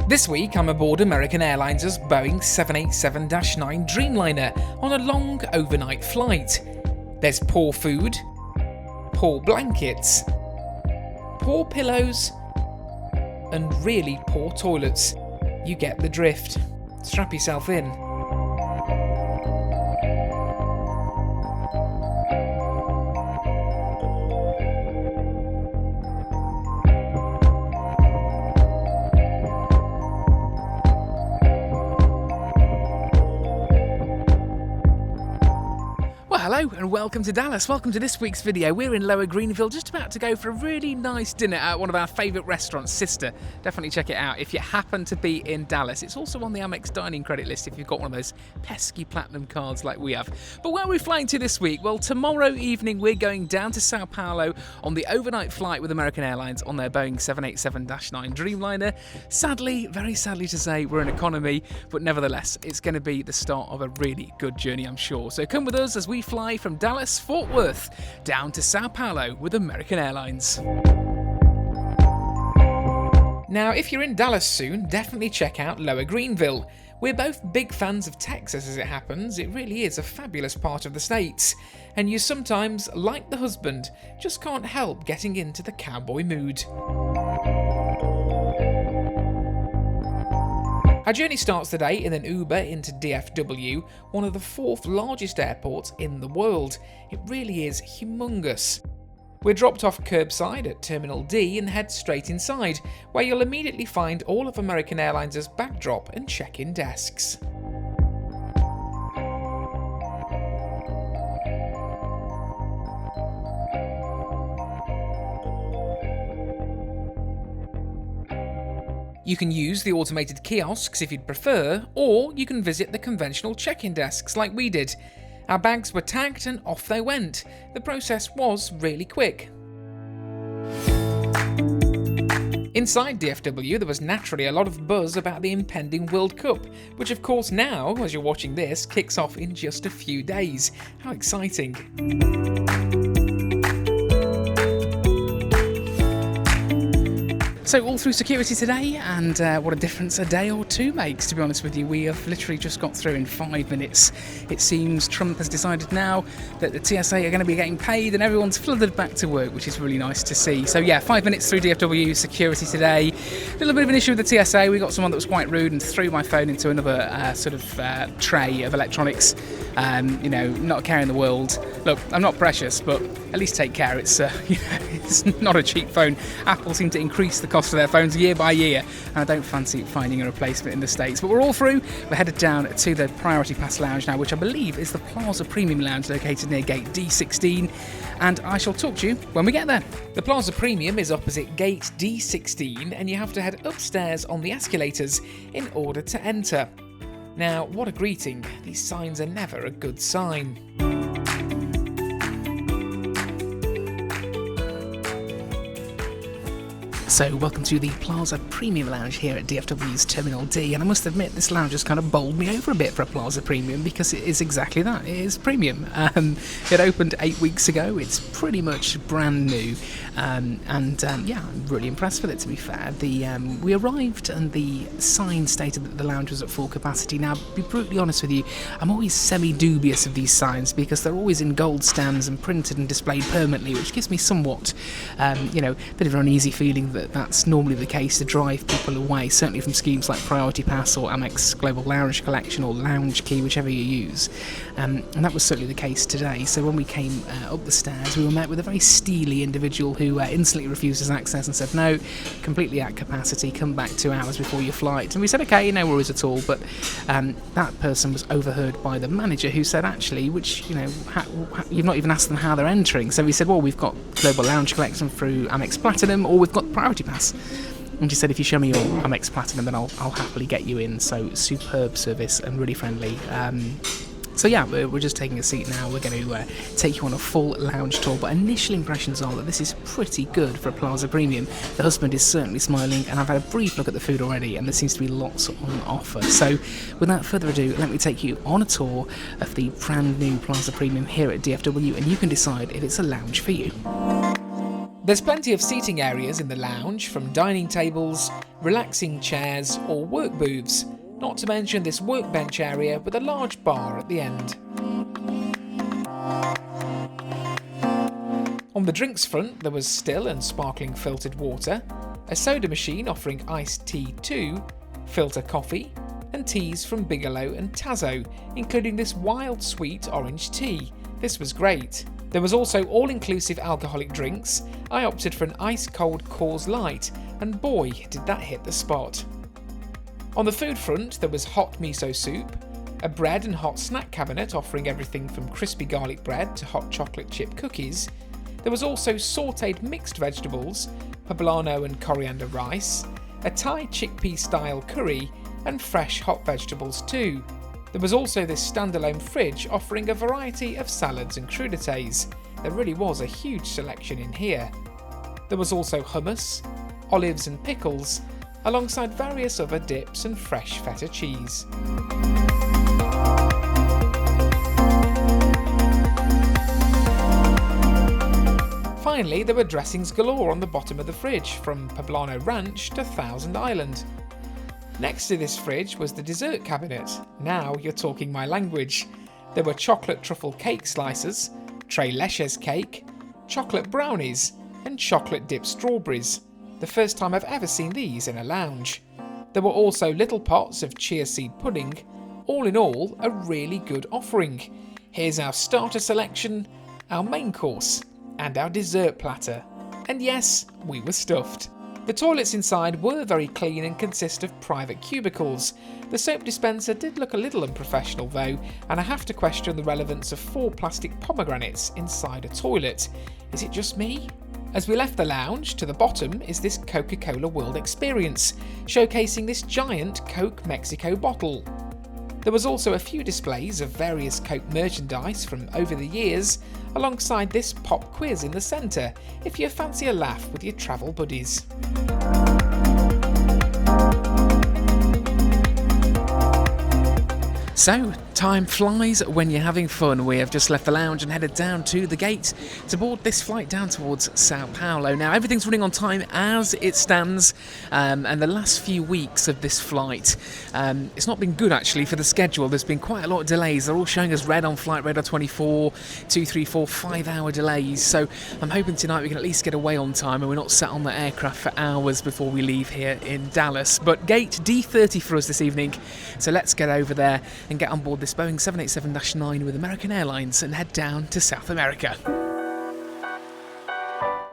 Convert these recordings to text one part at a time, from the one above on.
This week I'm aboard American Airlines' Boeing 787-9 Dreamliner on a long overnight flight. There's poor food, poor blankets, poor pillows, and really poor toilets. You get the drift. Strap yourself in. Hello and welcome to Dallas. Welcome to this week's video. We're in Lower Greenville, just about to go for a really nice dinner at one of our favourite restaurants, Sister. Definitely check it out if you happen to be in Dallas. It's also on the Amex dining credit list if you've got one of those pesky platinum cards like we have. But where are we flying to this week? Well, tomorrow evening we're going down to São Paulo on the overnight flight with American Airlines on their Boeing 787-9 Dreamliner. Sadly, very sadly to say, we're in economy, but nevertheless, it's going to be the start of a really good journey, I'm sure. So come with us as we fly from Dallas, Fort Worth, down to São Paulo with American Airlines. Now, if you're in Dallas soon, definitely check out Lower Greenville. We're both big fans of Texas as it happens. It really is a fabulous part of the States. And you sometimes, like the husband, just can't help getting into the cowboy mood. Our journey starts today in an Uber into DFW, one of the 4th largest airports in the world. It really is humongous. We're dropped off curbside at Terminal D and head straight inside, where you'll immediately find all of American Airlines' backdrop and check-in desks. You can use the automated kiosks if you'd prefer, or you can visit the conventional check-in desks like we did. Our bags were tagged and off they went. The process was really quick. Inside DFW, there was naturally a lot of buzz about the impending World Cup, which of course now, as you're watching this, kicks off in just a few days. How exciting! So all through security today, and what a difference a day or two makes, to be honest with you. We have literally just got through in 5 minutes. It seems Trump has decided now that the TSA are going to be getting paid and everyone's flooded back to work, which is really nice to see. So yeah, 5 minutes through DFW security today. A little bit of an issue with the TSA. We got someone that was quite rude and threw my phone into another tray of electronics. Not a care in the world. Look, I'm not precious, but at least take care. It's it's not a cheap phone. Apple seem to increase the cost of their phones year by year, and I don't fancy finding a replacement in the States. But we're all through. We're headed down to the Priority Pass Lounge now, which I believe is the Plaza Premium Lounge located near gate D16, and I shall talk to you when we get there. The Plaza Premium is opposite gate D16, and you have to head upstairs on the escalators in order to enter. Now, what a greeting. These signs are never a good sign. So, welcome to the Plaza Premium Lounge here at DFW's Terminal D, and I must admit this lounge has kind of bowled me over a bit for a Plaza Premium because it is exactly that, it is premium. It opened 8 weeks ago, it's pretty much brand new, I'm really impressed with it, to be fair. We arrived and the sign stated that the lounge was at full capacity. Now, to be brutally honest with you, I'm always semi-dubious of these signs because they're always in gold stands and printed and displayed permanently, which gives me somewhat, a bit of an uneasy feeling that that's normally the case to drive people away, certainly from schemes like Priority Pass or Amex Global Lounge Collection or Lounge Key, whichever you use. And that was certainly the case today. So when we came up the stairs, we were met with a very steely individual who instantly refused us access and said, no, completely at capacity, come back 2 hours before your flight. And we said, okay, no worries at all. But that person was overheard by the manager who said, actually, which, you've not even asked them how they're entering. So we said, well, we've got Global Lounge Collection through Amex Platinum, or we've got Priority Pass. And she said, if you show me your Amex Platinum, then I'll happily get you in. So superb service and really friendly. So yeah, we're just taking a seat now. We're going to take you on a full lounge tour, but initial impressions are that this is pretty good for a Plaza Premium. The husband is certainly smiling, and I've had a brief look at the food already, and there seems to be lots on offer. So without further ado, let me take you on a tour of the brand new Plaza Premium here at DFW, and you can decide if it's a lounge for you. There's plenty of seating areas in the lounge, from dining tables, relaxing chairs or work booths, not to mention this workbench area with a large bar at the end. On the drinks front, there was still and sparkling filtered water, a soda machine offering iced tea too, filter coffee, and teas from Bigelow and Tazo, including this wild sweet orange tea. This was great. There was also all-inclusive alcoholic drinks. I opted for an ice-cold Coors Light, and boy, did that hit the spot. On the food front, there was hot miso soup, a bread and hot snack cabinet offering everything from crispy garlic bread to hot chocolate chip cookies. There was also sautéed mixed vegetables, poblano and coriander rice, a Thai chickpea-style curry, and fresh hot vegetables too. There was also this standalone fridge offering a variety of salads and crudités. There really was a huge selection in here. There was also hummus, olives and pickles, alongside various other dips and fresh feta cheese. Finally, there were dressings galore on the bottom of the fridge, from Poblano Ranch to Thousand Island. Next to this fridge was the dessert cabinet. Now you're talking my language. There were chocolate truffle cake slices, tres leches cake, chocolate brownies, and chocolate dipped strawberries. The first time I've ever seen these in a lounge. There were also little pots of chia seed pudding. All in all, a really good offering. Here's our starter selection, our main course, and our dessert platter. And yes, we were stuffed. The toilets inside were very clean and consist of private cubicles. The soap dispenser did look a little unprofessional though, and I have to question the relevance of 4 plastic pomegranates inside a toilet. Is it just me? As we left the lounge, to the bottom is this Coca-Cola World Experience, showcasing this giant Coke Mexico bottle. There was also a few displays of various Coke merchandise from over the years, alongside this pop quiz in the centre, if you fancy a laugh with your travel buddies. So, time flies when you're having fun. We have just left the lounge and headed down to the gate to board this flight down towards São Paulo. Now, everything's running on time as it stands, and the last few weeks of this flight, it's not been good actually for the schedule. There's been quite a lot of delays. They're all showing us red on Flight Radar 24, 2, 3, 4, 5 hour delays. So I'm hoping tonight we can at least get away on time and we're not sat on the aircraft for hours before we leave here in Dallas. But gate D30 for us this evening. So let's get over there and get on board this Boeing 787-9 with American Airlines and head down to South America.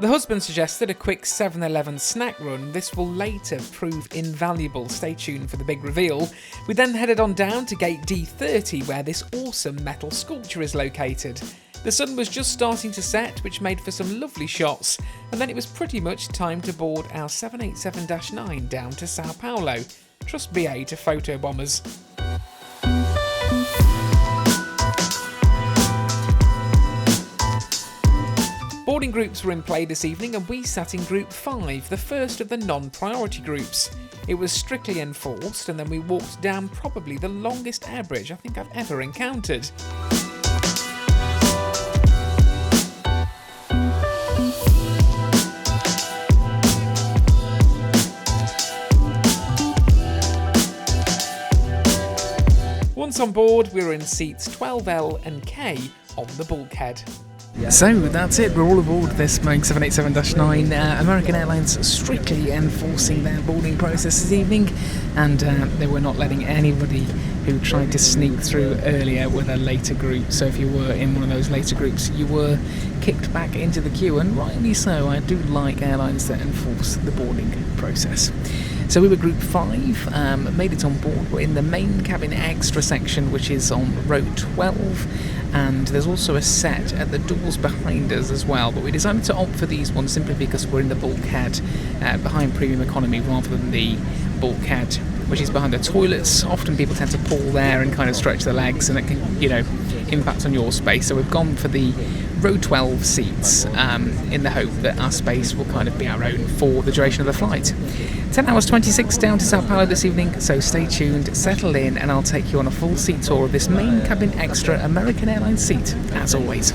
The husband suggested a quick 7-Eleven snack run. This will later prove invaluable. Stay tuned for the big reveal. We then headed on down to gate D30 where this awesome metal sculpture is located. The sun was just starting to set, which made for some lovely shots, and then it was pretty much time to board our 787-9 down to São Paulo. Trust BA to photo bombers. Boarding groups were in play this evening and we sat in Group 5, the first of the non-priority groups. It was strictly enforced and then we walked down probably the longest air bridge I think I've ever encountered. Once on board, we were in seats 12L and K on the bulkhead. So that's it, we're all aboard this Boeing 787-9. American Airlines strictly enforcing their boarding process this evening, and they were not letting anybody who tried to sneak through earlier with a later group. So if you were in one of those later groups, you were kicked back into the queue, and rightly so. I do like airlines that enforce the boarding process. So we were Group 5, made it on board. We're in the main cabin extra section, which is on row 12, and there's also a set at the doors behind us as well, but we decided to opt for these ones simply because we're in the bulkhead behind Premium Economy rather than the bulkhead which is behind the toilets. Often people tend to pull there and kind of stretch their legs, and it can, you know, impact on your space. So we've gone for the row 12 seats in the hope that our space will kind of be our own for the duration of the flight. 10 hours 26 down to São Paulo this evening, so stay tuned, settle in, and I'll take you on a full seat tour of this main cabin extra American Airlines seat, as always.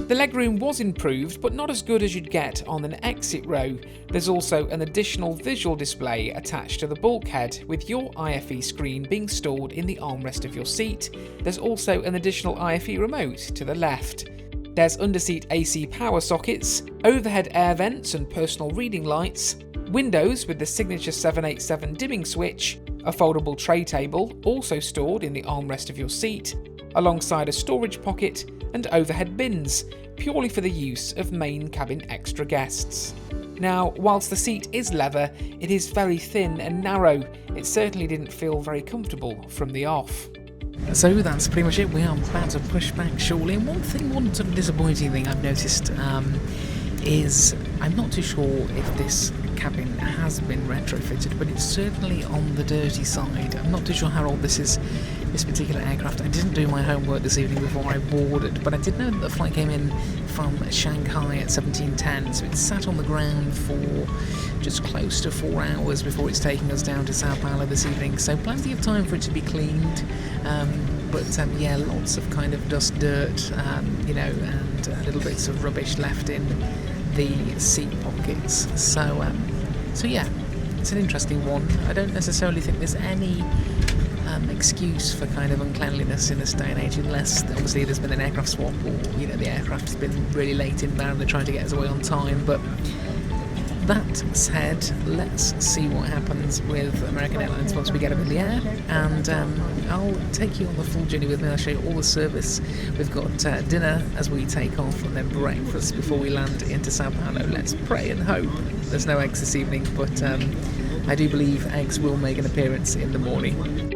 The legroom was improved, but not as good as you'd get on an exit row. There's also an additional visual display attached to the bulkhead, with your IFE screen being stored in the armrest of your seat. There's also an additional IFE remote to the left. There's underseat AC power sockets, overhead air vents and personal reading lights, windows with the signature 787 dimming switch, a foldable tray table also stored in the armrest of your seat, alongside a storage pocket and overhead bins, purely for the use of main cabin extra guests. Now, whilst the seat is leather, it is very thin and narrow. It certainly didn't feel very comfortable from the off. So that's pretty much it. We are about to push back shortly. And one sort of disappointing thing I've noticed is I'm not too sure if this cabin has been retrofitted, but it's certainly on the dirty side. I'm not too sure how old this is, this particular aircraft. I didn't do my homework this evening before I boarded, but I did know that the flight came in from Shanghai at 17:10, so it sat on the ground for just close to 4 hours before it's taking us down to São Paulo this evening, so plenty of time for it to be cleaned. Yeah, lots of kind of dust, dirt, and little bits of rubbish left in the seat pockets. So yeah, it's an interesting one. I don't necessarily think there's any excuse for kind of uncleanliness in this day and age, unless obviously there's been an aircraft swap, or the aircraft's been really late inbound and they're trying to get us away on time. But that said, let's see what happens with American Airlines once we get up in the air, and I'll take you on the full journey with me. I'll show you all the service. We've got dinner as we take off, and then breakfast before we land into São Paulo. Let's pray and hope there's no eggs this evening, but I do believe eggs will make an appearance in the morning.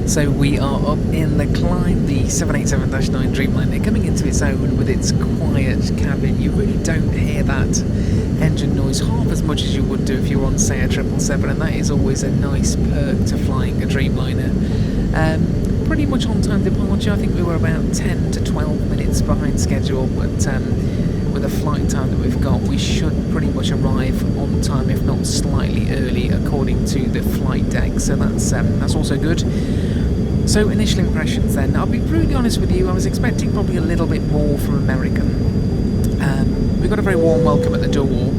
So we are up in the climb, the 787-9 Dreamliner, coming into its own with its quiet cabin. You really don't hear that engine noise half as much as you would do if you were on, say, a 777, and that is always a nice perk to flying a Dreamliner. Pretty much on time departure. I think we were about 10 to 12 minutes behind schedule, but with the flight time that we've got, we should pretty much arrive on time, if not slightly early, according to the flight deck. So that's also good. So initial impressions then. I'll be brutally honest with you, I was expecting probably a little bit more from American. We got a very warm welcome at the door,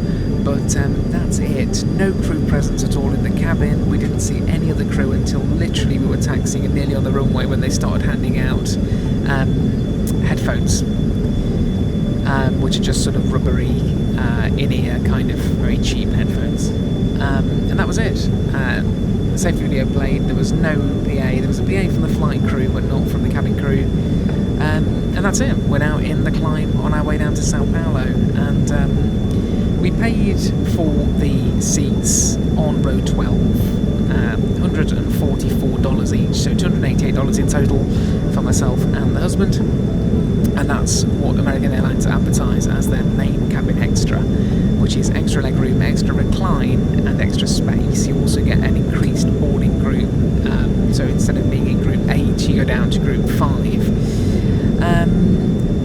but that's it. No crew presence at all in the cabin. We didn't see any other crew until literally we were taxiing and nearly on the runway when they started handing out headphones, which are just sort of rubbery, in-ear kind of very cheap headphones. And that was it. Safety video played. There was no PA. There was a PA from the flight crew, but not from the cabin crew. And that's it. We're now in the climb on our way down to São Paulo, and we paid for the seats on row 12, $144 each, so $288 in total for myself and the husband. And that's what American Airlines advertise as their main cabin extra, which is extra legroom, extra recline, and extra space. You also get an increased boarding group, so instead of being in group 8, you go down to group 5.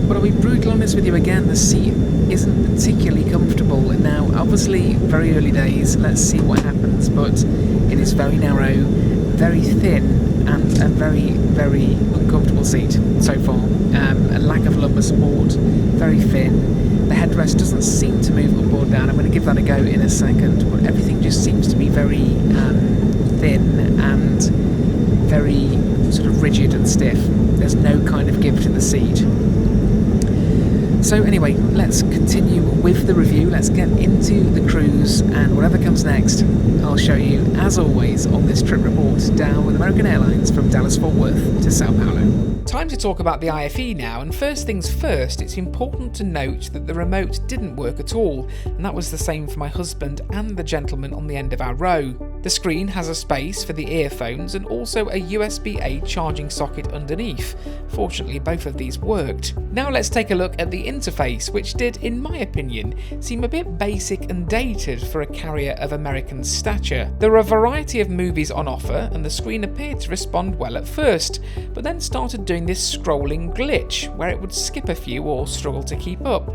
But I'll be brutally honest with you again, the seat isn't particularly comfortable. Now, obviously, very early days, let's see what happens, but it is very narrow, very thin, and a very, very uncomfortable seat so far. A lack of lumbar support, very thin. The headrest doesn't seem to move up or down. I'm going to give that a go in a second, but everything just seems to be very thin and very sort of rigid and stiff. There's no kind of give to the seat. So anyway, let's continue with the review. Let's get into the cruise, and whatever comes next, I'll show you, as always, on this trip report down with American Airlines from Dallas-Fort Worth to São Paulo. Time to talk about the IFE now, and first things first, it's important to note that the remote didn't work at all, and that was the same for my husband and the gentleman on the end of our row. The screen has a space for the earphones and also a USB-A charging socket underneath. Fortunately, both of these worked. Now let's take a look at the interface, which did, in my opinion, seem a bit basic and dated for a carrier of American stature. There are a variety of movies on offer, and the screen appeared to respond well at first, but then started doing this scrolling glitch, where it would skip a few or struggle to keep up.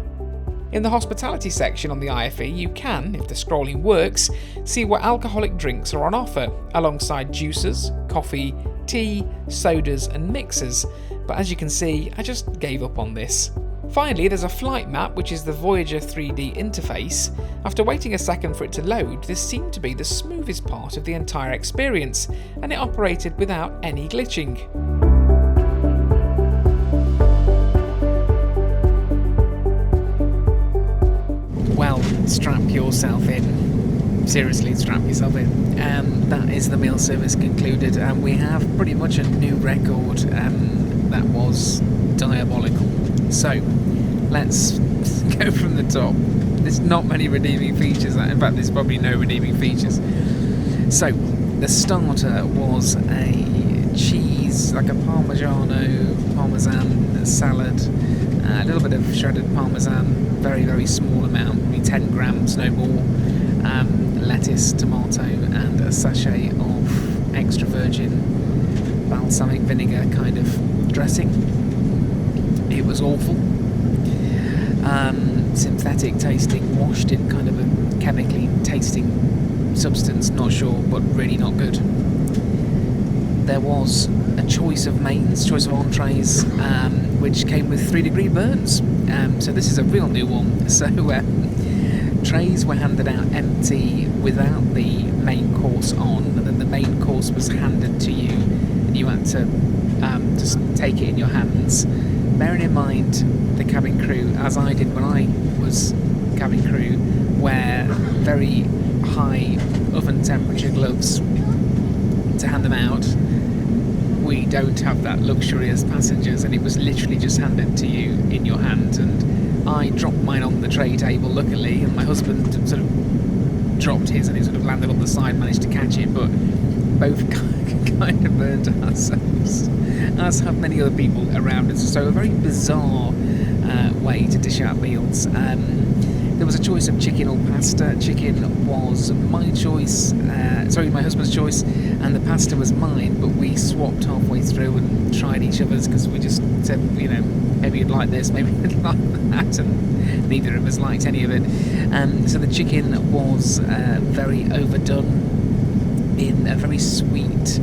In the hospitality section on the IFE, you can, if the scrolling works, see what alcoholic drinks are on offer, alongside juices, coffee, tea, sodas and mixers, but as you can see, I just gave up on this. Finally, there's a flight map, which is the Voyager 3D interface. After waiting a second for it to load, this seemed to be the smoothest part of the entire experience, and it operated without any glitching. Well, strap yourself in. Seriously, strap yourself in. That is the meal service concluded, and we have pretty much a new record that was diabolical. So, let's go from the top. There's not many redeeming features. In fact, there's probably no redeeming features. So, the starter was a cheese, like a parmesan salad, a little bit of shredded parmesan, very, very small amount, maybe 10 grams, no more, lettuce, tomato, and a sachet of extra virgin balsamic vinegar kind of dressing. It was awful. Synthetic tasting, washed in kind of a chemically tasting substance, not sure, but really not good. There was a choice of choice of entrees, which came with 3-degree burns. So this is a real new one. So trays were handed out empty without the main course on, and then the main course was handed to you, and you had to just take it in your hands. Bearing in mind the cabin crew, as I did when I was cabin crew, wear very high oven temperature gloves to hand them out. We don't have that luxury as passengers, and it was literally just handed to you in your hand, and I dropped mine on the tray table luckily, and my husband sort of dropped his and he sort of landed on the side, managed to catch it, but both kind of burned ourselves, as have many other people around us. So a very bizarre way to dish out meals. There was a choice of chicken or pasta. Chicken was my choice, my husband's choice, and the pasta was mine, but we swapped halfway through and tried each other's because we just said, maybe you'd like this, maybe you'd like that, and neither of us liked any of it. So the chicken was very overdone in a very sweet,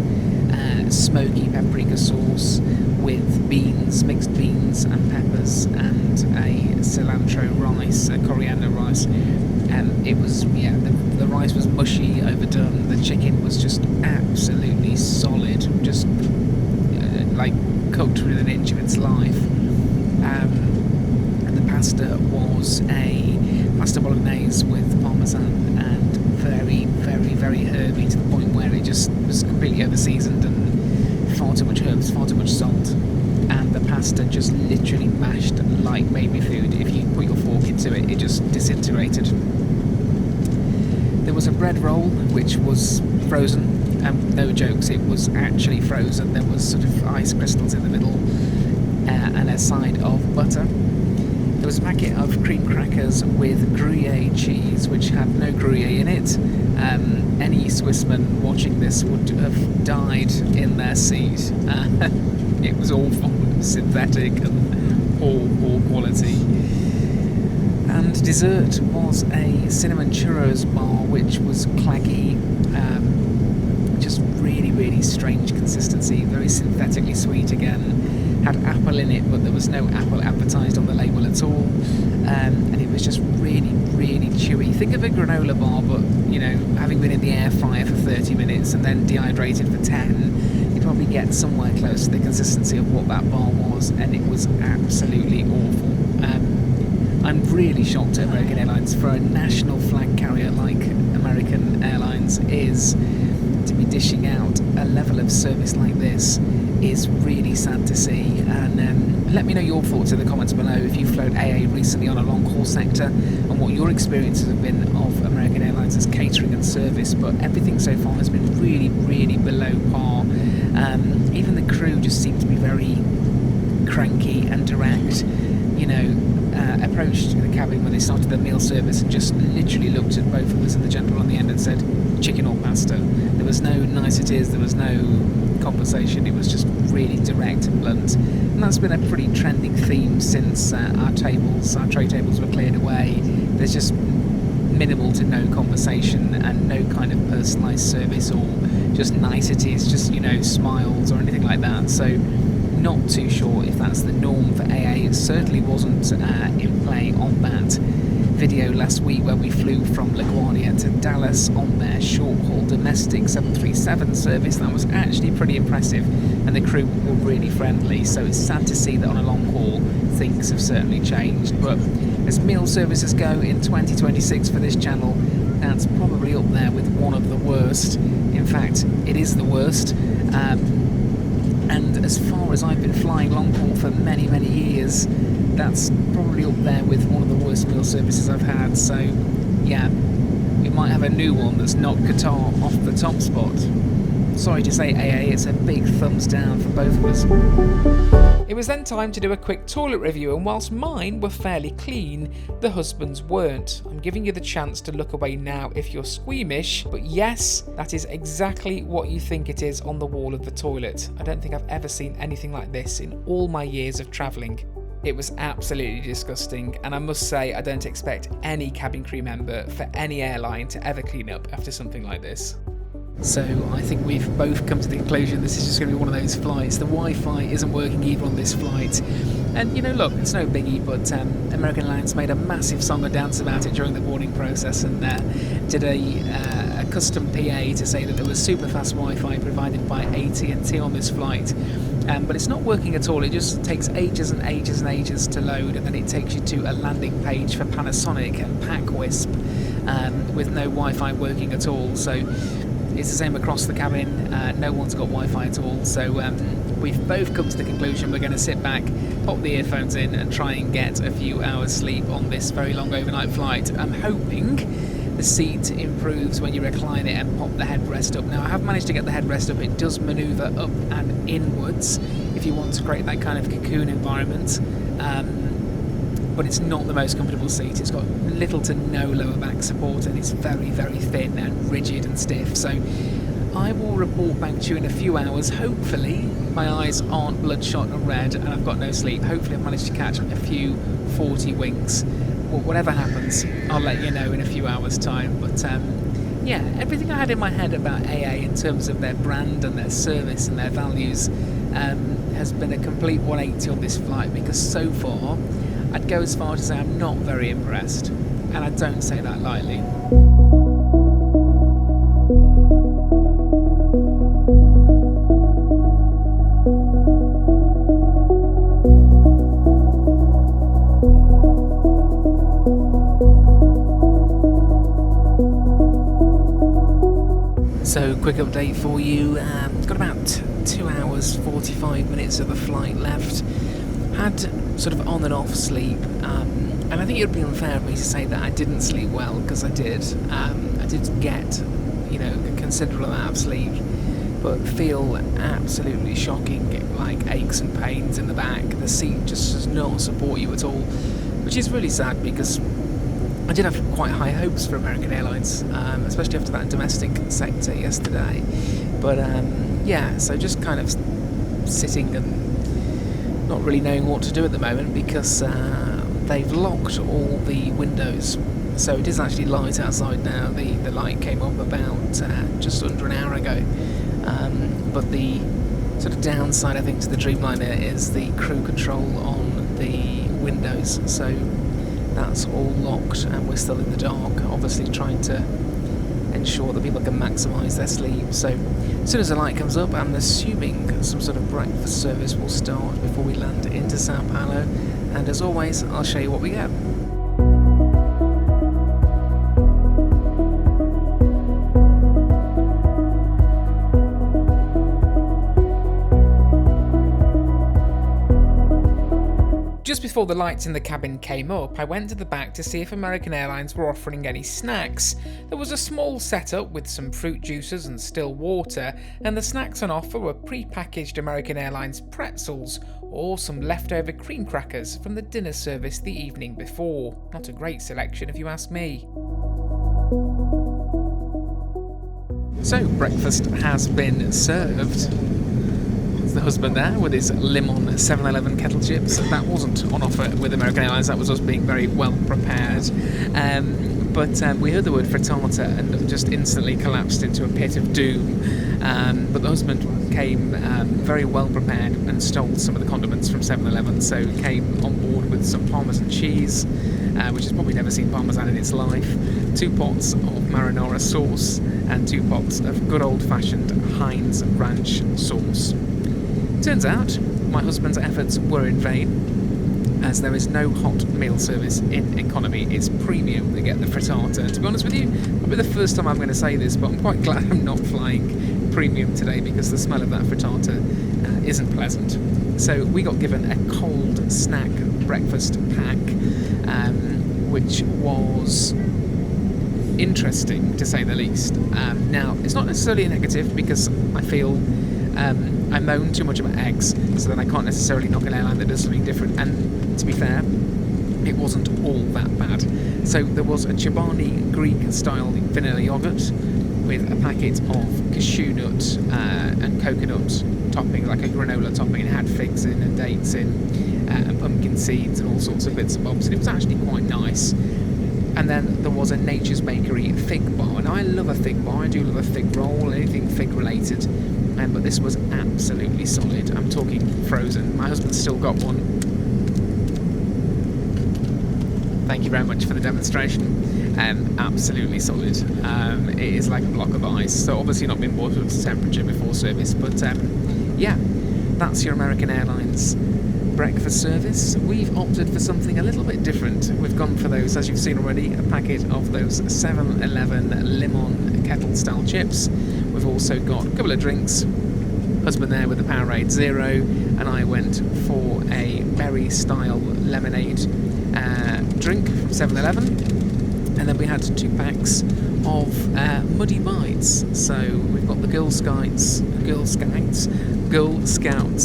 smoky paprika sauce with mixed beans and peppers, and a cilantro rice, a coriander rice. It was, the rice was mushy, overdone. The chicken was just absolutely solid, just like cooked within an inch of its life. And the pasta was a pasta bolognese with parmesan and very, very, very herby, to the point where it just was completely over-seasoned and far too much herbs, far too much salt. And the pasta just literally mashed like baby food. If you put your fork into it, it just disintegrated. There was a bread roll which was frozen, and no jokes, it was actually frozen. There was sort of ice crystals in the middle, and a side of butter. There was a packet of cream crackers with Gruyere cheese, which had no Gruyere in it. Any Swissman watching this would have died in their seat. It was awful, synthetic and poor quality. And dessert was a cinnamon churros bar, which was claggy, just really, really strange consistency, very synthetically sweet again. Had apple in it, but there was no apple advertised on the label at all, and it was just really, really chewy. Think of a granola bar, but having been in the air fryer for 30 minutes and then dehydrated for 10, you'd probably get somewhere close to the consistency of what that bar was, and it was absolutely awful. I'm really shocked at American Airlines, for a national flag carrier like American Airlines is to be dishing out a level of service like this is really sad to see. And let me know your thoughts in the comments below if you've flown AA recently on a long haul sector, and what your experiences have been of American Airlines' catering and service. But everything so far has been really, really below par. Even the crew just seemed to be very cranky and direct. Approached the cabin when they started their meal service and just literally looked at both of us and the gentleman on the end and said, chicken or pasta. There was no niceties, there was no conversation, it was just really direct and blunt. And that's been a pretty trending theme since our tray tables were cleared away. There's just minimal to no conversation and no kind of personalised service or just niceties, just, smiles or anything like that. So not too sure if that's the norm for AA. It certainly wasn't in play on that video last week where we flew from LaGuardia to Dallas on their short-haul domestic 737 service. That was actually pretty impressive, and the crew were really friendly. So it's sad to see that on a long haul things have certainly changed. But as meal services go in 2026 for this channel, that's probably up there with one of the worst. In fact, it is the worst. And as far as I've been flying long haul for many, many years, that's probably up there with one of the worst meal services I've had. So, yeah, we might have a new one that's knocked Qatar off the top spot. Sorry to say, AA, it's a big thumbs down for both of us. It was then time to do a quick toilet review, and whilst mine were fairly clean, the husband's weren't. I'm giving you the chance to look away now if you're squeamish, but yes, that is exactly what you think it is on the wall of the toilet. I don't think I've ever seen anything like this in all my years of travelling. It was absolutely disgusting, and I must say I don't expect any cabin crew member for any airline to ever clean up after something like this. So I think we've both come to the conclusion this is just going to be one of those flights. The Wi-Fi isn't working either on this flight. And look, it's no biggie, but American Airlines made a massive song and dance about it during the boarding process, and did a custom PA to say that there was super fast Wi-Fi provided by AT&T on this flight. But it's not working at all. It just takes ages and ages and ages to load, and then it takes you to a landing page for Panasonic and PackWisp with no Wi-Fi working at all. So it's the same across the cabin. No one's got Wi-Fi at all. So we've both come to the conclusion we're going to sit back, pop the earphones in, and try and get a few hours sleep on this very long overnight flight. I'm hoping the seat improves when you recline it and pop the headrest up. Now, I have managed to get the headrest up. It does manoeuvre up and inwards if you want to create that kind of cocoon environment. but it's not the most comfortable seat. It's got little to no lower back support, and it's very, very thin and rigid and stiff. So I will report back to you in a few hours. Hopefully my eyes aren't bloodshot and red and I've got no sleep. Hopefully I've managed to catch a few 40 winks. Well, whatever happens, I'll let you know in a few hours' time. But yeah, everything I had in my head about AA in terms of their brand and their service and their values has been a complete 180 on this flight, because so far I'd go as far to say I'm not very impressed, and I don't say that lightly. So, quick update for you. Got about 2 hours 45 minutes of the flight left. Had sort of on and off sleep, and I think it would be unfair of me to say that I didn't sleep well, because I did. I did get, a considerable amount of sleep, but feel absolutely shocking, like aches and pains in the back. The seat just does not support you at all, which is really sad, because I did have quite high hopes for American Airlines, especially after that domestic sector yesterday. But yeah, so just kind of sitting and not really knowing what to do at the moment, because they've locked all the windows. So it is actually light outside now. The light came up about just under an hour ago. But the sort of downside, I think, to the Dreamliner is the crew control on the windows. So that's all locked and we're still in the dark, obviously trying to ensure that people can maximise their sleep. So as soon as the light comes up, I'm assuming some sort of breakfast service will start before we land into São Paulo, and as always I'll show you what we get. Just before the lights in the cabin came up, I went to the back to see if American Airlines were offering any snacks. There was a small setup with some fruit juices and still water, and the snacks on offer were pre-packaged American Airlines pretzels or some leftover cream crackers from the dinner service the evening before. Not a great selection if you ask me. So breakfast has been served. The husband there with his lemon 7-Eleven kettle chips. That wasn't on offer with American Airlines, that was us being very well prepared. But we heard the word frittata and just instantly collapsed into a pit of doom. But the husband came very well prepared and stole some of the condiments from 7-Eleven, so came on board with some Parmesan cheese, which has probably never seen Parmesan in its life, 2 pots of marinara sauce, and 2 pots of good old-fashioned Heinz ranch sauce. Turns out my husband's efforts were in vain, as there is no hot meal service in economy. It's premium to get the frittata. To be honest with you, it'll be the first time I'm going to say this, but I'm quite glad I'm not flying premium today, because the smell of that frittata isn't pleasant. So we got given a cold snack breakfast pack, which was interesting to say the least. Now, it's not necessarily a negative, because I feel I moan too much about eggs, so then I can't necessarily knock an airline that does something different, and to be fair, it wasn't all that bad. So there was a Chobani Greek-style vanilla yoghurt with a packet of cashew nut and coconut topping, like a granola topping. It had figs in and dates in and pumpkin seeds and all sorts of bits and bobs, and it was actually quite nice. And then there was a Nature's Bakery fig bar, and I love a fig bar. I do love a fig roll, anything fig related, but this was absolutely solid. I'm talking frozen. My husband's still got one. Thank you very much for the demonstration. Absolutely solid. It is like a block of ice, so obviously not been brought up to temperature before service, but yeah, that's your American Airlines breakfast service. We've opted for something a little bit different. We've gone for those, as you've seen already, a packet of those 7-Eleven lemon kettle style chips. We've also got a couple of drinks. Husband there with the Powerade Zero, and I went for a berry style lemonade drink from 7-Eleven, and then we had 2 packs of Muddy Bites. So we've got the Girl Scouts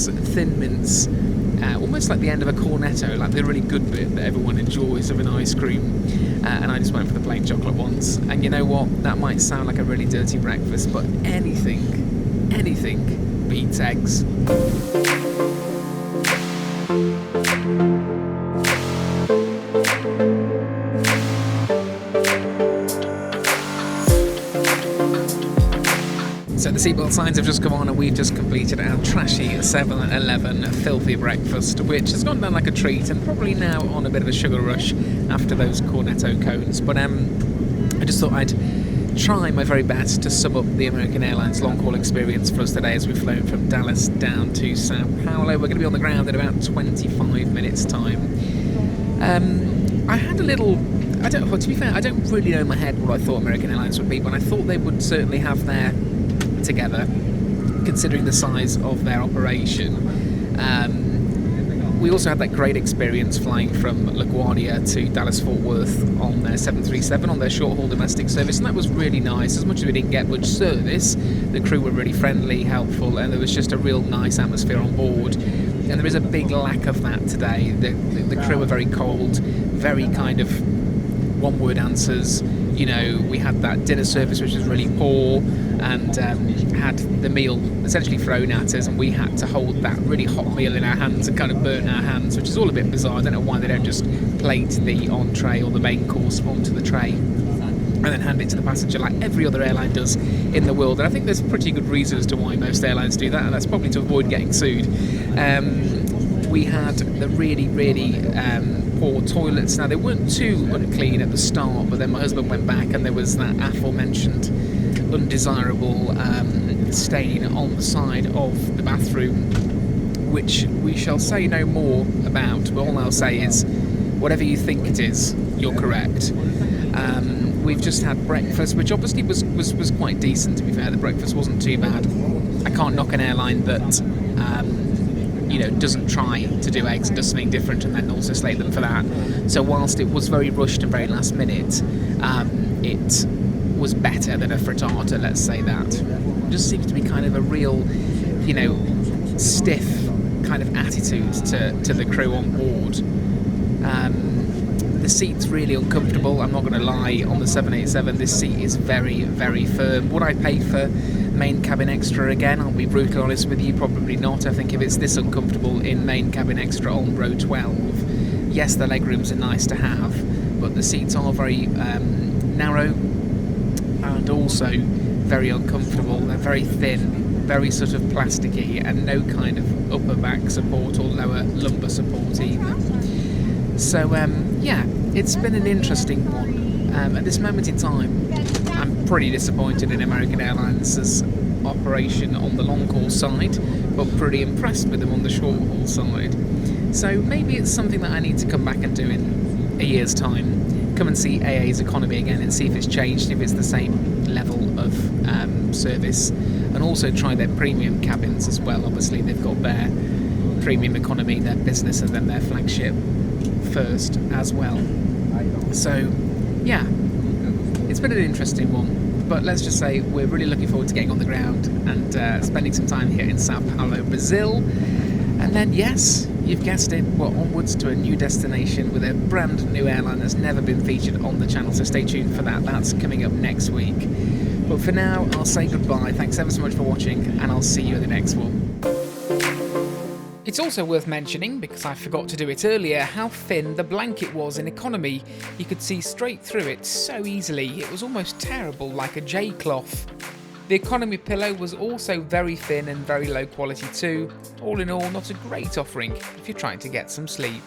Thin Mints almost like the end of a cornetto, like the really good bit that everyone enjoys of an ice cream. And I just went for the plain chocolate ones. And you know what? That might sound like a really dirty breakfast, but anything beats eggs. So the seatbelt signs have just come on and we've just completed our trashy 7-Eleven filthy breakfast, which has gone down like a treat and probably now on a bit of a sugar rush after those cornetto cones. But I just thought I'd try my very best to sum up the American Airlines long-haul experience for us today as we've flown from Dallas down to São Paulo. We're going to be on the ground in about 25 minutes time. I had a little... to be fair, I don't really know in my head what I thought American Airlines would be, but I thought they would certainly have their together, considering the size of their operation. We also had that great experience flying from LaGuardia to Dallas-Fort Worth on their 737 on their short-haul domestic service, and that was really nice. As much as we didn't get much service, the crew were really friendly, helpful, and there was just a real nice atmosphere on board. And there is a big lack of that today. The crew are very cold, very kind of one-word answers. You know, we had that dinner service which was really poor, and had the meal essentially thrown at us, and we had to hold that really hot meal in our hands and kind of burn our hands, which is all a bit bizarre. I don't know why they don't just plate the entree or the main course onto the tray and then hand it to the passenger like every other airline does in the world. And I think there's pretty good reason as to why most airlines do that, and that's probably to avoid getting sued. We had the really poor toilets. Now, they weren't too unclean at the start, but then my husband went back and there was that aforementioned undesirable stain on the side of the bathroom, which we shall say no more about, but all I'll say is whatever you think it is, you're correct. We've just had breakfast, which obviously was quite decent, to be fair. The breakfast wasn't too bad. I can't knock an airline that doesn't try to do eggs and does something different and then also slate them for that. So whilst it was very rushed and very last minute, it was better than a frittata, let's say that. It just seems to be kind of a real, stiff kind of attitude to the crew on board. The seat's really uncomfortable, I'm not going to lie. On the 787, this seat is very, very firm. Would I pay for main cabin extra again? I'll be brutally honest with you, probably not. I think if it's this uncomfortable in main cabin extra on row 12, yes, the leg rooms are nice to have, but the seats are very narrow and also very uncomfortable. They're very thin, very sort of plasticky, and no kind of upper back support or lower lumbar support either. So it's been an interesting one. At this moment in time, I'm pretty disappointed in American Airlines' operation on the long-haul side, but pretty impressed with them on the short-haul side. So maybe it's something that I need to come back and do in a year's time. Come and see AA's economy again and see if it's changed, if it's the same level of service, and also try their premium cabins as well. Obviously, they've got their premium economy, their business, and then their flagship first as well. So yeah, it's been an interesting one, but let's just say we're really looking forward to getting on the ground and spending some time here in São Paulo, Brazil. And then, yes, you've guessed it, we're onwards to a new destination with a brand new airline that's never been featured on the channel, so stay tuned for that. That's coming up next week. But for now, I'll say goodbye. Thanks ever so much for watching, and I'll see you in the next one. It's also worth mentioning, because I forgot to do it earlier, how thin the blanket was in economy. You could see straight through it so easily. It was almost terrible, like a J-cloth. The economy pillow was also very thin and very low quality too. All in all, not a great offering if you're trying to get some sleep.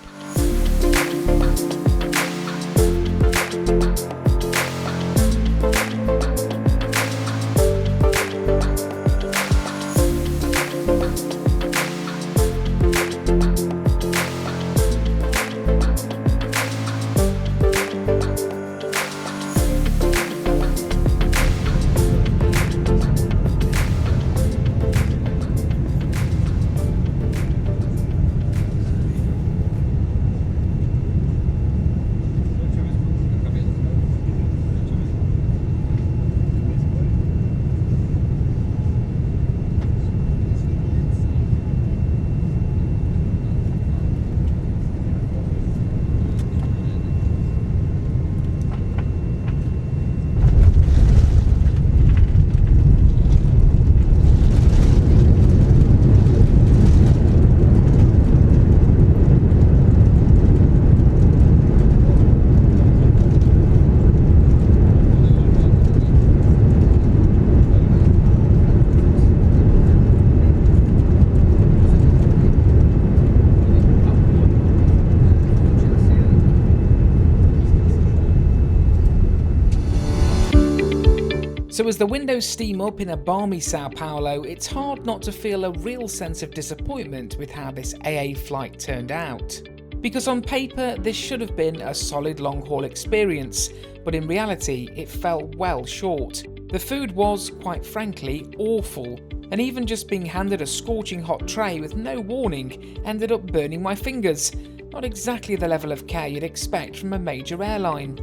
So as the windows steam up in a balmy Sao Paulo, it's hard not to feel a real sense of disappointment with how this AA flight turned out. Because on paper this should have been a solid long-haul experience, but in reality it fell well short. The food was, quite frankly, awful, and even just being handed a scorching hot tray with no warning ended up burning my fingers. Not exactly the level of care you'd expect from a major airline.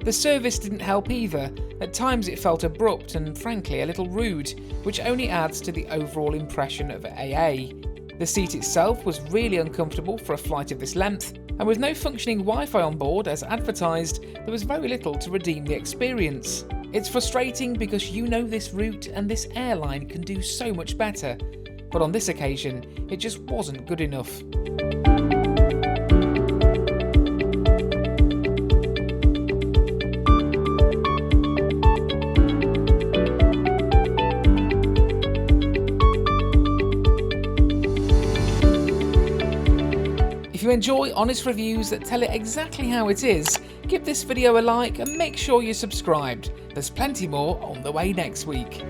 The service didn't help either. At times it felt abrupt and frankly a little rude, which only adds to the overall impression of AA. The seat itself was really uncomfortable for a flight of this length, and with no functioning Wi-Fi on board as advertised, there was very little to redeem the experience. It's frustrating because you know this route and this airline can do so much better, but on this occasion it just wasn't good enough. If you enjoy honest reviews that tell it exactly how it is, give this video a like and make sure you're subscribed. There's plenty more on the way next week.